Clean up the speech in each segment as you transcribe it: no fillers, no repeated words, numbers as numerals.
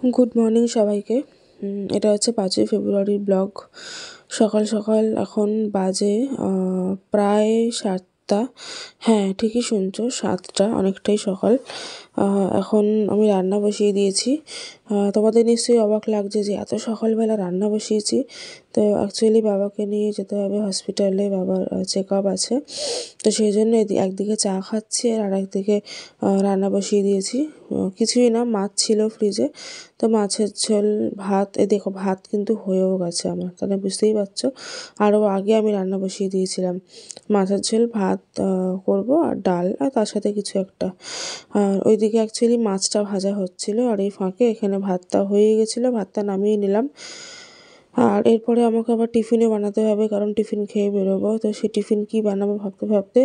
Good morning সবাইকে। এটা হচ্ছে 5ই ফেব্রুয়ারির ব্লগ। সকাল সকাল এখন বাজে প্রায় 7টা। হ্যাঁ, ঠিকই শুনছো, 7টা, অনেকটাই সকাল। এখন আমি রান্না বসিয়ে দিয়েছি। তোমাদের নিশ্চয়ই অবাক লাগছে যে এত সকালবেলা রান্না বসিয়েছি। তো অ্যাকচুয়ালি বাবাকে নিয়ে যেতে হবে হসপিটালে, বাবার চেক আপ আছে। তো সেই জন্য একদিকে চা খাচ্ছি আর একদিকে রান্না বসিয়ে দিয়েছি। কিছুই না, মাছ ছিল ফ্রিজে, তো মাছের ঝোল, ভাত। দেখো, ভাত কিন্তু হয়েও গেছে আমার, তাহলে বুঝতেই পারছো আরও আগে আমি রান্না বসিয়ে দিয়েছিলাম। মাছের ঝোল, ভাত করবো, আর ডাল, আর তার সাথে কিছু একটা। আর ওইদিকে অ্যাকচুয়ালি মাছটা ভাজা হচ্ছিলো, আর এই ফাঁকে এখানে ভাতটা হয়ে গেছিলো, ভাতটা নামিয়ে নিলাম। আর এরপরে আমাকে আবার টিফিনে বানাতে হবে, কারণ টিফিন খেয়ে বেরোবো। তো সেই টিফিন কী বানাবো ভাবতে ভাবতে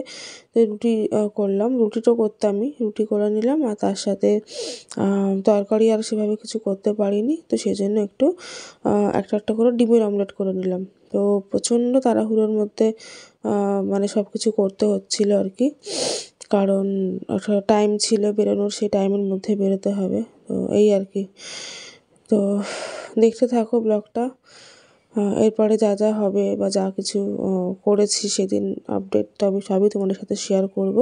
তো রুটি করলাম। রুটিটাও করতামই, রুটি করে নিলাম, আর তার সাথে তরকারি আর সেভাবে কিছু করতে পারিনি, তো সেই জন্য একটু একটা একটা করে ডিমের অমলেট করে নিলাম। তো প্রচণ্ড তাড়াহুড়োর মধ্যে মানে সব কিছু করতে হচ্ছিলো আর কি, কারণ একটা টাইম ছিল বেরোনোর, সেই টাইমের মধ্যে বেরোতে হবে। তো এই আর কি। তো দেখতে থাকো ব্লগটা। এরপরে যা যা হবে বা যা কিছু করেছি সেদিন আপডেট তবে সবই তোমাদের সাথে শেয়ার করব।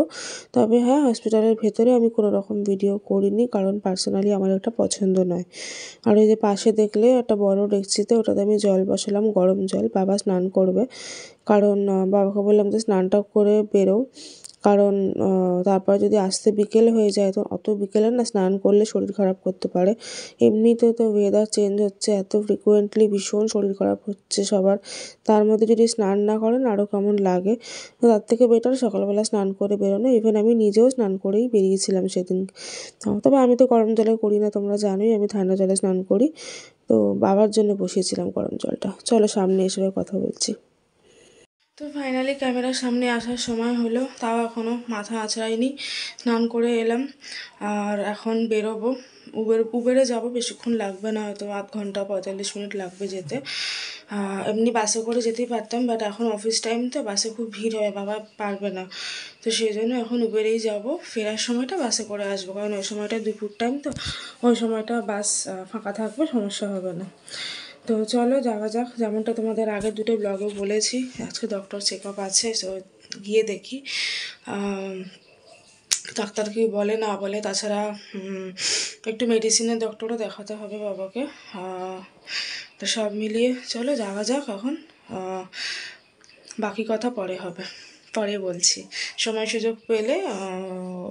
তবে হ্যাঁ, হসপিটালের ভেতরে আমি কোনো রকম ভিডিও করিনি, কারণ পার্সোনালি আমার একটা পছন্দ নয়। আর ওই যে পাশে দেখলে একটা বড় ডেকচিতে, ওটাতে আমি জল বসালাম, গরম জল। বাবা স্নান করবে, কারণ বাবাকে বললাম যে স্নানটা করে বেরো, কারণ তারপরে যদি আসতে বিকেল হয়ে যায়, তো অত বিকেলে না স্নান করলে শরীর খারাপ করতে পারে। এমনিতেও তো ওয়েদার চেঞ্জ হচ্ছে এত ফ্রিকুয়েন্টলি, ভীষণ শরীর খারাপ হচ্ছে সবার, তার মধ্যে যদি স্নান না করেন আরও কেমন লাগে। তো তার থেকে বেটার সকালবেলা স্নান করে বেরোনো। ইভেন আমি নিজেও স্নান করেই বেরিয়েছিলাম সেদিন। তবে আমি তো গরম জলে করি না, তোমরা জানোই আমি ঠান্ডা জলে স্নান করি। তো বাবার জন্য বসিয়েছিলাম গরম জলটা। চলো সামনে এসে কথা বলছি। তো ফাইনালি ক্যামেরার সামনে আসার সময় হলো, তাও এখনও মাথা আঁচড়াইনি, স্নান করে এলাম। আর এখন বেরোবো, উবেরে যাব, বেশিক্ষণ লাগবে না, হয়তো 1 ঘন্টা 45 মিনিট লাগবে যেতে। এমনি বাসে করে যেতেই পারতাম, বাট এখন অফিস টাইম তো বাসে খুব ভিড় হয়, বাবা পারবে না। তো সেই জন্য এখন উবেরেই যাব। ফেরার সময়টা বাসে করে আসবো, কারণ ওই সময়টা দুপুর টাইম, তো ওই সময়টা বাস ফাঁকা থাকবে, সমস্যা হবে না। তো চলো যাওয়া যাক। যেমনটা তোমাদের আগের দুটো ব্লগে বলেছি, আজকে ডক্টর চেক আপ আছে, তো গিয়ে দেখি ডাক্তার কি বলে না বলে। তাছাড়া একটু মেডিসিনের ডক্টরও দেখাতে হবে বাবাকে। তো সব মিলিয়ে চলো যাওয়া যাক এখন। বাকি কথা পরে হবে, পরে বলছি। সময় সুযোগ পেলে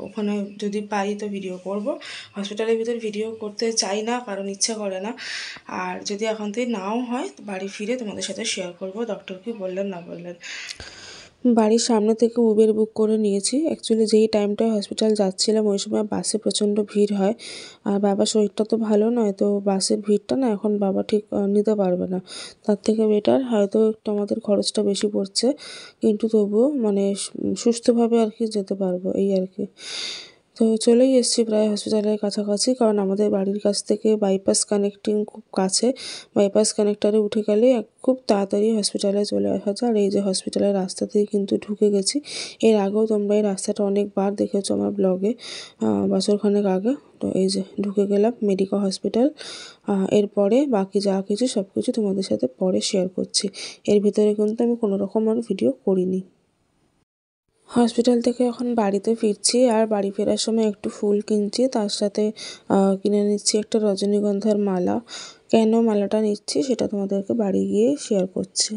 ওখানে যদি পাই তো ভিডিও করব। হসপিটালের ভিতর ভিডিও করতে চাই না, কারণ ইচ্ছে করে না। আর যদি এখন থেকে নাও হয়, বাড়ি ফিরে তোমাদের সাথে শেয়ার করব ডক্টর কি বললেন না বললেন। বাড়ির সামনে থেকে উবের বুক করে নিয়েছি। অ্যাকচুয়ালি যেই টাইমটায় হসপিটাল যাচ্ছিলাম ওই সময় বাসে প্রচণ্ড ভিড় হয়, আর বাবার শরীরটা তো ভালো নয়, তো বাসের ভিড়টা না এখন বাবা ঠিক নিতে পারবে না। তার থেকে বেটার, হয়তো একটু আমাদের খরচটা বেশি পড়ছে, কিন্তু তবুও মানে সুস্থভাবে আর কি যেতে পারবো, এই আর কি। তো চলেই এসেছি প্রায় হসপিটালের কাছাকাছি, কারণ আমাদের বাড়ির কাছ থেকে বাইপাস কানেক্টিং খুব কাছে। বাইপাস কানেক্টারে উঠে গেলে খুব তাড়াতাড়ি হসপিটালে চলে আসা যায়। আর এই যে হসপিটালের রাস্তাতেই কিন্তু ঢুকে গেছি। এর আগেও তোমরা এই রাস্তাটা অনেকবার দেখেছো আমার ব্লগে, বছরখানেক আগে। তো এই যে ঢুকে গেলাম মেডিকেল হসপিটাল। এরপরে বাকি যা কিছু সব কিছু তোমাদের সাথে পরে শেয়ার করছি। এর ভিতরে কিন্তু আমি কোনো রকম আর ভিডিও করিনি। হসপিটাল থেকে এখন বাড়িতে ফিরছি, আর বাড়ি ফেরার সময় একটু ফুল কিনছি, তার সাথে কিনে নিচ্ছি একটা রজনীগন্ধার মালা। কেন মালাটা নিচ্ছি সেটা তোমাদেরকে বাড়ি গিয়ে শেয়ার করছি।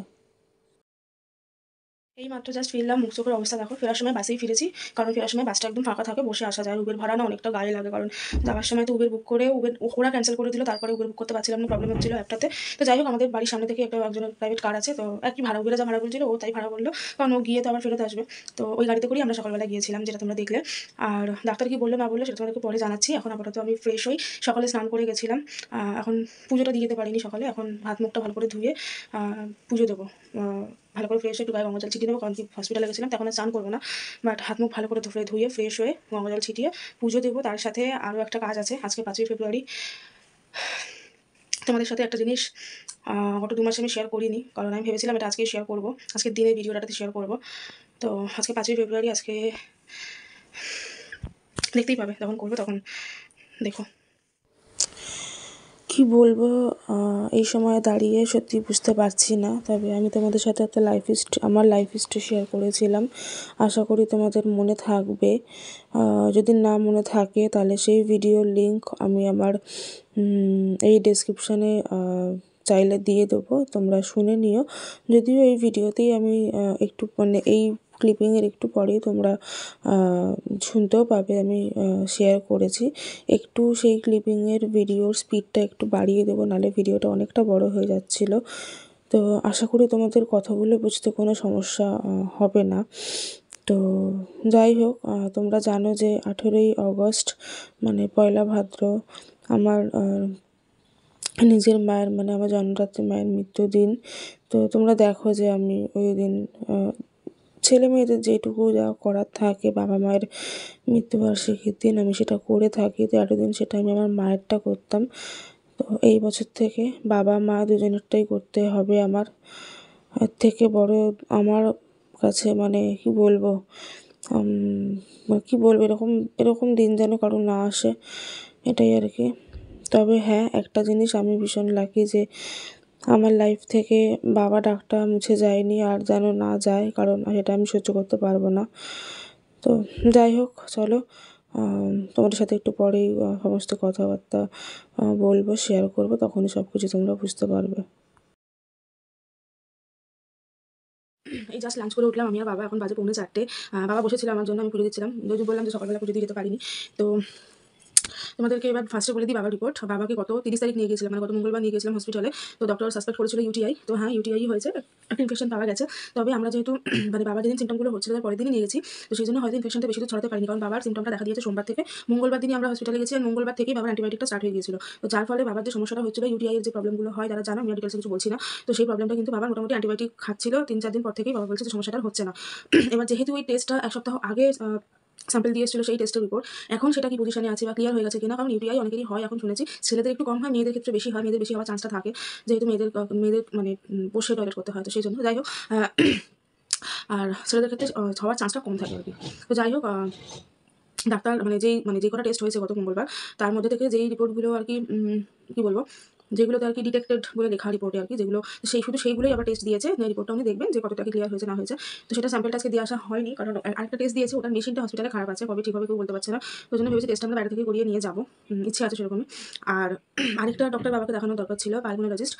এই মাত্র জাস্ট ফিরলাম, মুখ চোখের অবস্থা দেখো। ফেরার সময় বাসেই ফিরেছি, কারণ ফেরার সময় বাসটা একদম ফাঁকা থাকে, বসে আসা যায়। উবের ভাড়া না অনেকটা গায়ে লাগে, কারণ যাওয়ার সময় তো উবের বুক করে ওরা ক্যান্সেল করে দিল, তারপরে উবের বুক করতে পারছিলাম না, প্রবলেম হচ্ছিল অ্যাপটাতে। তো যাই হোক, আমাদের বাড়ির সামনে থেকে একজনের প্রাইভেট কার আছে, তো আর কি ভাড়া, উবেরে যা ভাড়া বলছিল ও তাই ভাড়া বললো, কারণ ও গিয়ে তো আবার ফেরত আসবে। তো ওই গাড়িতে করেই আমরা সকালবেলা গিয়েছিলাম, যেটা তোমরা দেখলে। আর ডাক্তার কি বললো না বললো সেটা তোমাদেরকে পরে জানাচ্ছি। এখন আপাতত আমি ফ্রেশ হই, সকালে স্নান করে গেছিলাম। এখন পুজোটা দিয়ে যেতে পারিনি সকালে, এখন হাত মুখটা ভালো করে ধুয়ে পুজো দেবো। ভালো করে ফ্রেশ হয়ে একটু গায়ে গঙ্গা জল ছিটিয়ে দেবো, কারণ কি হসপিটালে গেছিলাম তখন স্নান করবো না, বাট হাত মুখ ভালো করে ধুয়ে ফ্রেশ হয়ে গঙ্গা জল ছিটিয়ে পুজো দেবো। তার সাথে আরও একটা কাজ আছে, আজকে 5ই ফেব্রুয়ারি। তোমাদের সাথে একটা জিনিস গত 2 মাসে আমি শেয়ার করিনি, কারণ আমি ভেবেছিলাম এটা আজকেই শেয়ার করবো, আজকের দিনের ভিডিওটাতে শেয়ার করবো। তো আজকে 5ই ফেব্রুয়ারি, আজকে দেখতেই পাবে, যখন করবো তখন দেখো। কি বলবো, এই সময়ে দাঁড়িয়ে সত্যি বুঝতে পারছি না। তবে আমি তোমাদের সাথে একটা আমার লাইফ হিস্ট্রি শেয়ার করেছিলাম, আশা করি তোমাদের মনে থাকবে। যদি না মনে থাকে তাহলে সেই ভিডিওর লিঙ্ক আমি আমার এই ডেসক্রিপশানে চাইলে দিয়ে দেবো, তোমরা শুনে নিও। যদিও এই ভিডিওতেই আমি একটু মানে এই ক্লিপিংয়ের একটু পরেই তোমরা শুনতেও পাবে, আমি শেয়ার করেছি। একটু সেই ক্লিপিংয়ের ভিডিওর স্পিডটা একটু বাড়িয়ে দেবো, নাহলে ভিডিওটা অনেকটা বড় হয়ে যাচ্ছিলো। তো আশা করি তোমাদের কথাগুলো বুঝতে কোনো সমস্যা হবে না। তো যাই হোক, তোমরা জানো যে 18ই অগস্ট মানে পয়লা ভাদ্র আমার নিজের মায়ের মানে আমার জন্মদাত্রী মায়ের মৃত্যুদিন। তো তোমরা দেখো যে আমি ওই দিন ছেলে মেয়েদের যেটুকু যা করার থাকে বাবা মায়ের মৃত্যুবার্ষিকীর দিন আমি সেটা করে থাকি। তো এতদিন সেটা আমি আমার মায়েরটা করতাম। তো এই বছর থেকে বাবা মা দুজনেরটাই করতে হবে আমার। এর থেকে বড় আমার কাছে মানে কি বলবো, কি বলবো, এরকম এরকম দিন যেন কারো না আসে, এটাই আর কি। তবে হ্যাঁ, একটা জিনিস আমি ভীষণ লাকি যে আমার লাইফ থেকে বাবা ডাকটা মুছে যায়নি, আর যেন না যায়, কারণ সেটা আমি সহ্য করতে পারবো না। তো যাই হোক, চলো তোমাদের সাথে একটু পরেই সমস্ত কথাবার্তা বলবো, শেয়ার করবো, তখনই সব কিছু তোমরা বুঝতে পারবে। এই জাস্ট লাঞ্চ করে উঠলাম আমি আর বাবা, এখন বাজে 4:45। বাবা বসেছিল আমার জন্য, আমি পুজো দিচ্ছিলাম। যদি বললাম যে সকালবেলা পুজো দিয়ে যেতে পারিনি। তো তোমাদেরকে এবার ফার্স্টে বলে দিই বাবার রিপোর্ট। বাবাকে গত 30 তারিখ নিয়ে গিয়েছিলাম, মানে গত মঙ্গলবার নিয়ে গেছিলাম হসপিটালে। তো ডক্টর সাসপেক্ট করেছিল ইউটিআই। তো হ্যাঁ, ইউটিআই হয়েছে, একটা ইনফেকশন পাওয়া গেছে। তবে আমরা যেহেতু মানে বাবার যেদিন সিমটমগুলো হচ্ছিল তার পরের দিনই নিয়ে গেছি, তো সেই জন্য হয়তো ইনফেকশনটা বেশি দূর ছড়াতে পারিনি, কারণ বাবার সিমটমটা দেখা দিয়েছে সোমবার থেকে। মঙ্গলবার দিনই আমরা হসপিটালে গেছি, আর মঙ্গলবার থেকেই বাবার অ্যান্টিবায়োটিকটা স্টার্ট হয়ে গিয়েছিল। তো যার ফলে বাবার যে সমস্যাটা হচ্ছিল, ইউটিআই এর যে প্রবলেমগুলো হয়, যারা জানো, আমি ডিটেলসে কিছু বলছি না। তো সেই প্রবলেমটা কিন্তু বাবার মোটামুটি অ্যান্টিবায়োটিক খাচ্ছিল 3-4 দিন পর থেকেই বাবা বলছে যে সমস্যাটা হচ্ছে না। এবার যেহেতু ওই টেস্টটা 1 সপ্তাহ আগে স্যাম্পল দিয়ে এসেছিল, সেই টেস্টের রিপোর্ট এখন সেটা কি পজিশনে আছে বা ক্লিয়ার হয়ে গেছে কিনা, কারণ ইউটিআই অনেকেরই হয় এখন শুনেছি। ছেলেদের একটু কম হয়, মেয়েদের ক্ষেত্রে বেশি হয়, মেয়েদের বেশি হওয়ার চান্সটা থাকে, যেহেতু মেয়েদের মানে বসে টয়লেট করতে হয়, তো সেই জন্য। যাই হোক, আর ছেলেদের ক্ষেত্রে হওয়ার চান্সটা কম থাকে আর কি। তো যাই হোক, ডাক্তার যে কটা টেস্ট হয়েছে গত মঙ্গলবার, তার মধ্যে থেকে যেই রিপোর্টগুলো আর কি কী বলবো, যেগুলোতে আর কি ডিটেক্টেড বলে লেখা রিপোর্টে আর কি, যেগুলো শুধু সেইগুলোই আবার টেস্ট দিয়েছে। রিপোর্টটা উনি দেখবেন যে কতটা কি ক্লিয়ার হয়েছে না হয়েছে। তো সেটা স্যাম্পলটা আজকে দিয়ে আসা হয়নি, কারণ আরেকটা টেস্ট দিয়েছে, ওটার মেশিনটা হসপিটালে খারাপ আছে, কবে ঠিক হবে কেউ বলতে পারছে না। ওই জন্য ভেবেছি টেস্টটা আমরা বাইরে থেকে করিয়ে নিয়ে যাবো, ইচ্ছে আছে সেরকমই। আর আরেকটা ডক্টর বাবাকে দেখানোর দরকার ছিল, পালমোনোলজিস্ট,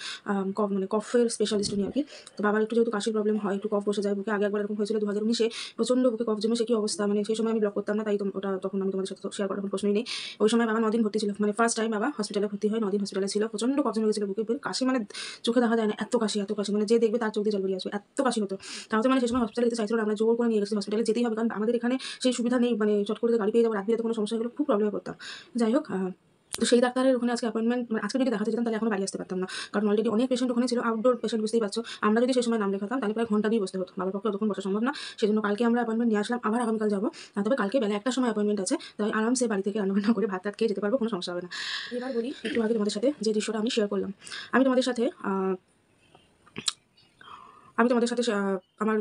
মানে কফের স্পেশালিস্ট উনি আর কি। তো বাবার একটু যেহেতু কাশির প্রবলেম হয়, একটু কফ বসে যায় বুকে, আগে একবার এরকম হয়েছিল 2019-এ, প্রচণ্ড বুকে কফ জমে, সে কি অবস্থা, মানে সেই সময় আমি ব্লগ করতাম না, তাই ওটা তখন আমি তোমাদের সাথে শেয়ার করার কোনো প্রশ্নই নেই। ওই সময় বাবা 9 দিন ভর্তি ছিল, মানে ফার্স্ট টাইম বাবা হসপিটালে ভর্তি হয়, 9 দিন হসপিটালে ছিল, প্রচণ্ড কফ জমে গেছিল বুকে, কাশি মানে চোখে দেখা যায় না, এত কাশি এত কাশি, মানে যে দেখবে তার চোখ দিয়ে জল বেরিয়ে আসবে, এত কাশি হতো। তাও তো মানে সেই সময় হসপিটালে যেতে চাইছিল না, আমরা জোর করে নিয়ে গেছি, হসপিটালে যেতেই হবে, কারণ আমাদের এখানে সেই সুবিধা নেই, মানে চট করে গাড়ি পেয়ে যাবো, রাত বিরাতে কোনো সমস্যা হলে খুব প্রবলেমে পড়তাম। যাই হোক, তো সেই ডাক্তারের ওখানে আজকে অ্যাপয়েন্টমেন্ট, মানে আজকে যদি দেখাতে যেতাম তাহলে এখনো বাড়ি আসতে পারতাম না, কারণ অলরেডি অনেক পেশেন্ট ওখানে ছিল, আউটডোর পেশেন্ট, বুঝতেই পারছো। আমরা যদি সেই সময় নাম লেখাতাম তাহলে প্রায় ঘন্টা দিয়ে বসতে হতো, বাবার পক্ষে অতক্ষণ বসা সম্ভব না। সেজন্য কালকে আমরা অ্যাপয়েন্টমেন্ট নিয়ে আসলাম, আবার আগামীকাল যাবো। তবে কালকে বেলা 1টার সময় অ্যাপয়েন্টমেন্ট আছে, তাই আরামসে বাড়ি থেকে রান্নাবান্না করে ভাত খেয়ে যেতে পারবো, কোনো সমস্যা হবে না। এবার বলি, একটু আগে তোমাদের সাথে যে দৃশ্যটা আমি শেয়ার করলাম, আমি তোমাদের সাথে আমার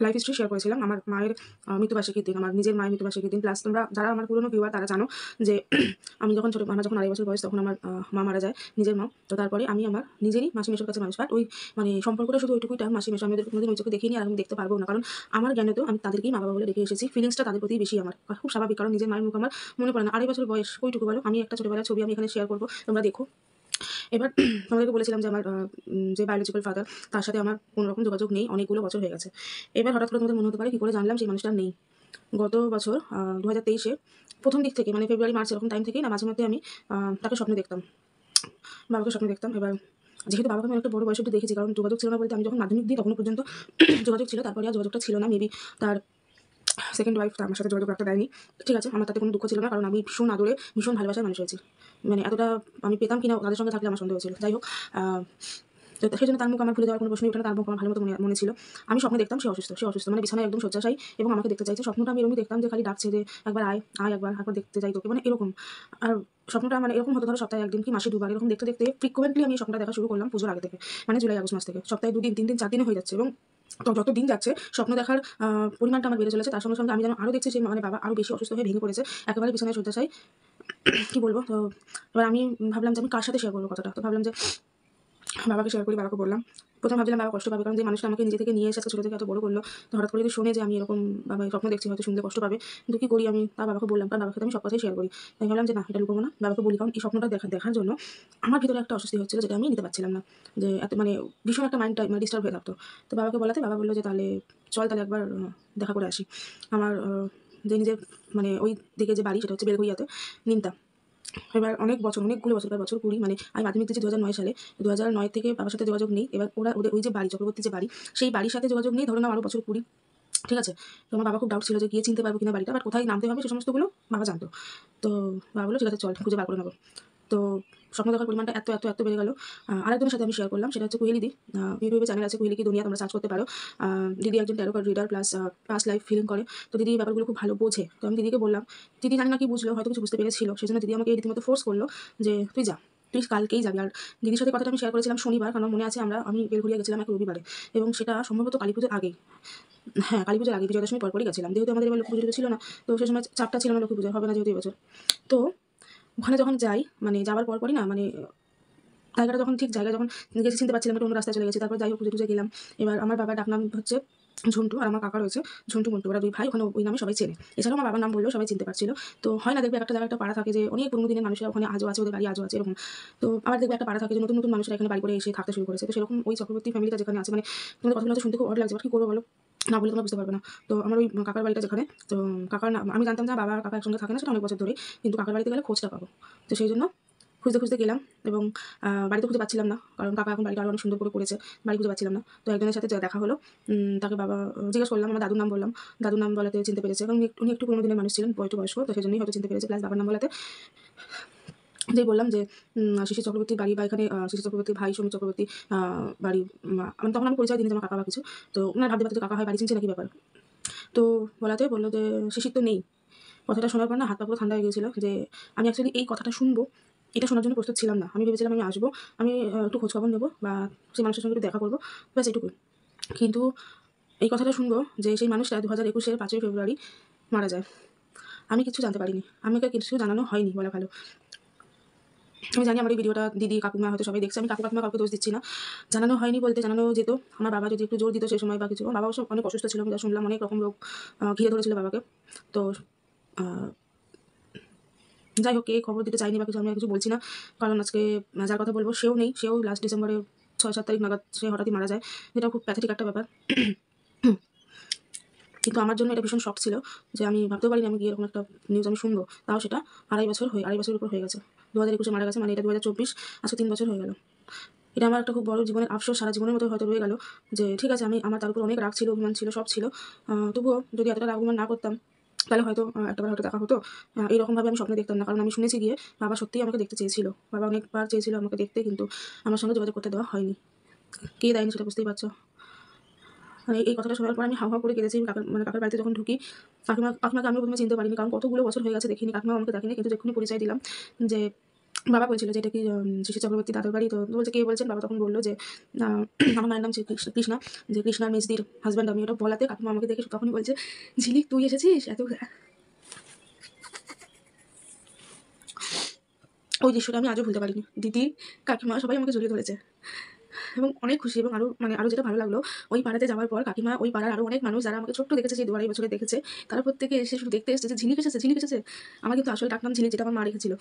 লাইফ হিস্ট্রি শেয়ার করেছিলাম আমার মায়ের মৃত্যুবার্ষিকীর দিন, আমার নিজের মায়ের মৃত্যুবার্ষিকীর দিন। প্লাস তোমরা যারা আমার পুরনো ভিউয়ার তারা জানো যে আমার যখন 2.5 বছর বয়স, তখন আমার মা মারা যায়, নিজের মা। তো তারপরে আমি আমার নিজেরই মাসি মেশোর কাছে মানুষ, বাট ওই মানে সম্পর্কটা শুধু ওইটুকুই টার্ম, মাসি মেশো, আমি ওদের কোনোদিন ওই চোখে দেখিনি, আর আমি দেখতে পারবো না, কারণ আমার জ্ঞানে তো আমি তাদেরকেই মা বাবা বলে রেখে এসেছি, ফিলিংসটা তাদের প্রতি বেশি আমার, খুব স্বাভাবিক, কারণ নিজের মায়ের মুখ আমার মনে পড়ে না। 2.5 বছর বয়স, ওইটুকু বলো। আমি একটা ছোটোবেলার ছবি আমি এখানে শেয়ার করবো, তোমরা দেখো। এবার তোমাদেরকে বলেছিলাম যে আমার যে বায়োলজিক্যাল ফাদার, তার সাথে আমার কোনো রকম যোগাযোগ নেই, অনেকগুলো বছর হয়ে গেছে। এবার হঠাৎ করে তোমাদের মনে হতে পারে কী করে জানলাম সেই মানুষটা নেই। গত বছর 2023-এ প্রথম দিক থেকে, মানে ফেব্রুয়ারি মার্চ এরকম টাইম থেকেই না মাঝে মধ্যে আমি তাকে স্বপ্নে দেখতাম, বাবাকে স্বপ্নে দেখতাম। এবার যেহেতু বাবাকে আমি অনেকটা বড় বয়সে দেখেছি, কারণ যোগাযোগ ছিল না বলতে আমি যখন মাধ্যমিক দিই তখনও পর্যন্ত যোগাযোগ ছিল, তারপরে আর যোগাযোগটা ছিল না। মেবি তার সেকেন্ড ওয়াইফ আমার সাথে যোগাযোগ রাখতে দেয়নি, ঠিক আছে, আমার তাতে কোনো দুঃখ ছিল না, কারণ আমি ভীষণ আদরে ভীষণ ভালোবাসার মানুষ হয়েছি, মানে এতটা আমি পেতাম কিনা তাদের সঙ্গে থাকলে আমার সন্দেহ ছিল। যাই হোক, তো সেই জন্য তার মুখ আমার ভুলে যাওয়ার কোনো প্রশ্নই ওঠে না, তার মুখ আমার ভালো মতো মনে ছিল। আমি স্বপ্নে দেখতাম সে অসুস্থ, মানে বিছানায় একদম শয্যাশায়ী এবং আমাকে দেখতে চাইছে। স্বপ্নটা আমি এরকমই দেখতাম যে খালি ডাকছে যে একবার আয় আয়, একবার দেখতে যাই তোকে, মানে এরকম। আর স্বপ্নটা মানে এরকম হতো, ধরো সপ্তাহে 1 দিন কি মাসে 2 বার, এরকম দেখতে দেখতে ফ্রিকোয়েন্টলি আমি এই স্বপ্নটা দেখা শুরু করলাম পুজোর আগে থেকে, মানে জুলাই আগস্ট মাস থেকে। সপ্তাহে 2 দিন 3 দিন 4 দিনে হয়ে যাচ্ছে, এবং তো যত দিন যাচ্ছে স্বপ্ন দেখার পরিমাণটা আমার বেড়ে চলেছে। তার সঙ্গে সঙ্গে আমি যেন আরও দেখছি যে মানে বাবা আরও বেশি অসুস্থ হয়ে ভেঙে পড়েছে, একেবারে বিছানায় শয্যাশায়ী। কী বলবো, তো এবার আমি ভাবলাম যে আমি কার সাথে শেয়ার করবো কথাটা। তো ভাবলাম যে বাবাকে শেয়ার করি, বাবাকে বললাম। ১ম ভাবছিলাম বাবা কষ্ট পাবে, কারণ যে মানুষটা আমাকে নিজে থেকে নিয়ে এসে আজকে ছোটো থেকে এত বড় করলো, তো হঠাৎ করে যদি শোনে যে আমি এরকম বাবা স্বপ্ন দেখছি, হয়তো শুনলে কষ্ট পাবে। কিন্তু কী করি, আমি তার বাবাকে বললাম, কারণ বাবার সাথে আমি সব কথাই শেয়ার করি। আমি ভাবলাম যে না, এটা লুকোবো না, বাবাকে বলি। কারণ এই স্বপ্নটা দেখার জন্য আমার ভিতরে একটা অস্বস্তি হচ্ছিল, যেটা আমি নিতে পারছিলাম না। যে এত মানে ভীষণ একটা মাইন্ডটা মানে ডিস্টার্ব হয়ে থাকতো। তো বাবাকে বলাতে বাবা বললো যে তাহলে চল, তাহলে একবার দেখা করে আসি। আমার যে নিজের মানে ওই দিকে যে বাড়ি, সেটা হচ্ছে বেলঘরিয়াতে, নিমতা। এবার অনেক বছর, অনেকগুলো বছর, প্রায় বছর ২০, মানে আমি মাধ্যমিক দিয়েছি ২০০৯ সালে। ২০০৯ থেকে বাবার সাথে যোগাযোগ নেই। এবার ওদের ওই যে বাড়ি, চক্রবর্তী যে বাড়ি, সেই বাড়ির সাথে যোগাযোগ নেই, ধরুন আরও বছর ২০। ঠিক আছে? তো আমার বাবা খুব ডাউট ছিল যে গিয়ে চিনতে পারবো কিনা বাড়িটা, বাট কোথায় নামতে হবে সে সমস্তগুলো বাবা জানতো। তো বাবা বলল ঠিক আছে চল, খুঁজে বার করে নেবো। তো স্বপ্ন দেখার পরিমাণটা এত বেড়ে গেল। আরেকজনের সাথে আমি শেয়ার করলাম, সেটা হচ্ছে কুহেলিদি। ইউটিউবে চ্যানেল আছে কুহেলি কি দুনিয়া, তোমরা সার্চ করতে পারো। দিদি একজন tarot card reader plus past life feeling করে। তো দিদি এই ব্যাপারগুলো খুব ভালো বোঝে। তো আমি দিদিকে বললাম, দিদি জানি না কি বুঝলো, হয়তো কিছু বুঝতে পেরেছিল। সেজন্য দিদি আমাকে রীতিমতো ফোর্স করলো যে তুই যা, তুই কালকেই যাবি। আর দিদির সাথে কথাটা আমি শেয়ার করেছিলাম শনিবার, কারণ মনে আছে আমি বেলঘরিয়া গেছিলাম এক রবিবারে, এবং সেটা সম্ভবত কালীপুজোর আগেই। হ্যাঁ, কালীপুজোর আগে, বিজয়া দশমীর পরপরই গেছিলাম। যেহেতু আমাদের এবার লক্ষ্মী পুজো ছিল না, তো সে সময় চাপটা ছিল না, লক্ষ্মী পুজো হবে না যেহেতু এবছর। তো ওখানে যখন যাই, মানে যাওয়ার পরপরই না, মানে জায়গাটা যখন ঠিক জায়গায় যখন গেছি, চিনতে পারছিলাম, একটু অন্য রাস্তায় চলে গেছি। তারপর যাই হোক পুজো টুজো গেলাম। এবার আমার বাবার ডাকনাম হচ্ছে ঝন্টু, আর আমার কাকা রয়েছে ঝন্টু মন্টু। ওরা ২ ভাই, ওখানে ওই নামে সবাই চেনে। এছাড়াও আমার বাবার নাম বললেও সবাই চিনতে পারছিল। তো হয় না, দেখবে একটা জায়গায় একটা পাড়া থাকে যে অনেক পুরোনো দিনের মানুষরা ওখানে আজও আছে, ওদের বাড়ি আজও আছে এরকম। তো আবার দেখবে একটা পাড়া থাকে যে নতুন নতুন মানুষরা এখানে বাড়ি করে এসে থাকতে শুরু করেছে। তো সেরকম ওই চক্রবর্তী ফ্যামিলিটা যেখানে আছে, মানে তোমাদের কথাগুলো হয়তো শুনতে খুব অড লাগছে, বাট কী করবো বলো, না বলে তোমরা বুঝতে পারবে না। তো আমার ওই কাকার বাড়িটা যেখানে, তো কাকার নাম আমি জানতাম যে বাবা আর কাকা একসঙ্গে থাকে না, সেটা অনেক বছর ধরেই। কিন্তু কাকার বাড়িতে গেলে খোঁজটা পাবো। তো সেই জন্য খুঁজতে খুঁজতে গেলাম, এবং বাড়িতে খুঁজে পাচ্ছিলাম না, কারণ কাকা এখন বাড়িটা আরও অনেক সুন্দর করে করেছে। বাড়ি খুঁজে পাচ্ছিলাম না। তো একজনের সাথে দেখা হলো। তাকে বাবা জিজ্ঞেস করলাম, আমার দাদুর নাম বললাম। দাদুর নাম বলাতে চিনতে পেরেছে, কারণ উনি একটু পুরোনো দিনের মানুষ ছিলেন, একটু বয়স্ক, তো সেজন্যই হয়তো চিনতে পেরেছে। প্লাস বাবার নাম বলাতে যেই বললাম যে শিশির চক্রবর্তীর বাড়ি, বা এখানে শিশির চক্রবর্তীর ভাই সমীর চক্রবর্তী বাড়ি। মানে তখন আমি পরিচয় দিইনি যে আমার কাকা বা কিছু। তো ওনার ভাবতে পারতো কাকা হয়, বাড়ি চিনছে নাকি ব্যাপার। তো বলাতে বললো যে শিশির তো নেই। কথাটা শোনার পর না হাত পা পুরো ঠান্ডা হয়ে গিয়েছিল। যে আমি অ্যাকচুয়ালি এই কথাটা শুনবো, এটা শোনার জন্য প্রস্তুত ছিলাম না। আমি ভেবেছিলাম আমি আসবো, আমি একটু খোঁজখবর নেবো, বা সেই মানুষের সঙ্গে একটু দেখা করবো, ব্যাস এটুকুই। কিন্তু এই কথাটা শুনবো যে সেই মানুষটা 2021-এর 5ই ফেব্রুয়ারি মারা যায়। আমি কিচ্ছু জানতে পারিনি, আমাকে কিছু জানানো হয়নি বলা ভালো। আমি জানি আমার এই ভিডিওটা দিদি কাকুমা হয়তো সবাই দেখছে, আমি কাকু কাকিমা কাউকে দোষ দিচ্ছি না। জানানো হয়নি বলতে জানানো যেত। আমার বাবা যদি একটু জোর দিত সেই সময় বা কিছু। বাবা অবশ্য অনেক অসুস্থ ছিল, আমি যা শুনলাম অনেক রকম রোগ ঘিরে ধরেছিল বাবাকে। তো যাই হোক, কে খবর দিতে চাইনি বা কিছু, আমি আর কিছু বলছি না। কারণ আজকে যার কথা বলবো সেও নেই, সেও লাস্ট ডিসেম্বরে ৬-৭ তারিখ নাগাদ সে হঠাৎই মারা যায়, যেটা খুব প্যাথেটিক একটা ব্যাপার। কিন্তু আমার জন্য এটা ভীষণ শক ছিল যে আমি ভাবতেও পারিনি আমি গিয়ে এরকম একটা নিউজ আমি শুনবো। তাও সেটা ২.৫ বছরের উপর হয়ে গেছে। 2021-এ মারা গেছে, মানে এটা 2024, আজকে ৩ বছর হয়ে গেল। এটা আমার একটা খুব বড় জীবনের আফসোস, সারা জীবনের মতো হয়তো রয়ে গেল। যে ঠিক আছে, আমার তার উপর অনেক রাগ ছিল, অভিমান ছিল, সব ছিল। তবুও যদি এতটা রাগ অভিমান না করতাম, তাহলে হয়তো একটাবার হয়তো দেখা হতো। এইরকমভাবে আমি স্বপ্নে দেখতাম না, কারণ আমি শুনেছি গিয়ে বাবা সত্যিই আমাকে দেখতে চেয়েছিল। বাবা অনেকবার চেয়েছিল আমাকে দেখতে, কিন্তু আমার সঙ্গে যোগাযোগ করতে দেওয়া হয়নি। কে দেয়নি সেটা বুঝতেই পারছো। মানে এই কথাটা শোনার পর আমি হাউ হাউ করে কেঁদেছি। কাকার বাড়িতে যখন ঢুকি, কাকিমাকে আমি প্রথমে চিনতে পারিনি, কারণ কতগুলো বছর হয়ে গেছে দেখিনি। কাকিমা আমাকে দেখেনি, কিন্তু যখনই পরিচয় দিলাম যে বাবা বলছিল যে এটা কি শিশির চক্রবর্তী দাদার বাড়ি, তো বলছে কে বলছেন। বাবা তখন বললো যে আমার মায়ের নাম কৃষ্ণা, যে কৃষ্ণার মেজদির হাজব্যান্ড আমি। ওটা বলাতে কাকিমা আমাকে দেখে তখনই বলছে, ঝিলিক তুই এসেছিস এত। ওই দৃশ্যটা আমি আজও ভুলতে পারিনি। দিদি, কাকিমা সবাই আমাকে জড়িয়ে ধরেছে, এবং অনেক খুশি। এবং আরও যেটা ভালো লাগলো, ওই পাড়াতে যাওয়ার পর কাকিমা ওই পাড়ার আরও অনেক মানুষ যারা আমাকে ছোট্ট দেখেছে, সেই ২-২.৫ বছরে দেখেছে, তারা প্রত্যেকে এসে শুধু দেখতে এসেছে যে ঝিলিক এসেছে, ঝিলিক এসেছে। আমার কিন্তু আসল ডাকনাম ঝিলিক, যেটা আমার মা রেখেছিল।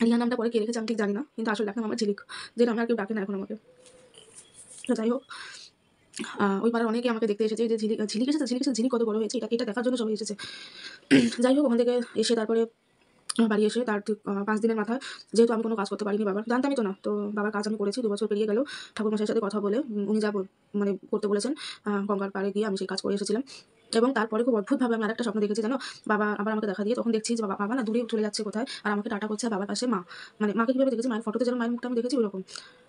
রিয়া নামটা পরে কে রেখেছে আমি ঠিক জানি না, কিন্তু আসল ডাকনাম আমার ঝিলিক, যেটা আমার আর কেউ ডাকে না এখন আমাকে। তো যাই হোক, ওই পাড়ার অনেকে আমাকে দেখতে এসেছে যে ঝিলিক ঝিলিক এসেছে, ঝিলিক এসেছে, ঝিলিক কত বড় হয়েছে, এটা দেখার জন্য সবাই এসেছে। যাই হোক, ওখান থেকে এসে তারপরে বাড়ি এসে তার ঠিক 5 দিনের মাথায়, যেহেতু আমি কোনো কাজ করতে পারিনি, বাবার জানতামই তো না, তো বাবার কাজ আমি করেছি। 2 বছর পেরিয়ে গেল। ঠাকুরমশাইয়ের সাথে কথা বলে উনি যা মানে করতে বলেছেন, গঙ্গার পাড়ে গিয়ে আমি সেই কাজ করে এসেছিলাম। এবং তারপরে খুব অদ্ভুতভাবে আমি আরেকটা স্বপ্ন দেখেছি জানো। বাবা আবার আমাকে দেখা দিয়ে, তখন দেখছি যে বাবা না দূরে চলে যাচ্ছে কোথায়, আর আমাকে টাটা করছে। বাবার পাশে মা, মানে মাকে কীভাবে দেখেছি, মায়ের ফটোতে যেন মায়ের মুখটা আমি দেখেছি ওরকম।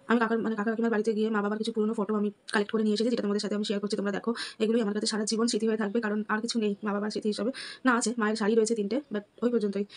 আমি কাকা কাকিমার বাড়িতে গিয়ে মা বাবার কিছু পুরোনো ফটো আমি কালেক্ট করে নিয়ে এসেছি, যেটা তোমাদের সাথে আমি শেয়ার করছি, তোমরা দেখো। এগুলোই আমার কাছে সারা জীবন স্মৃতি হয়ে থাকবে, কারণ আর কিছু নেই মা বাবার স্মৃতি হিসাবে। না, আছে মায়ের শাড়ি রয়েছে 3টে, বাট ওই পর্যন্তই।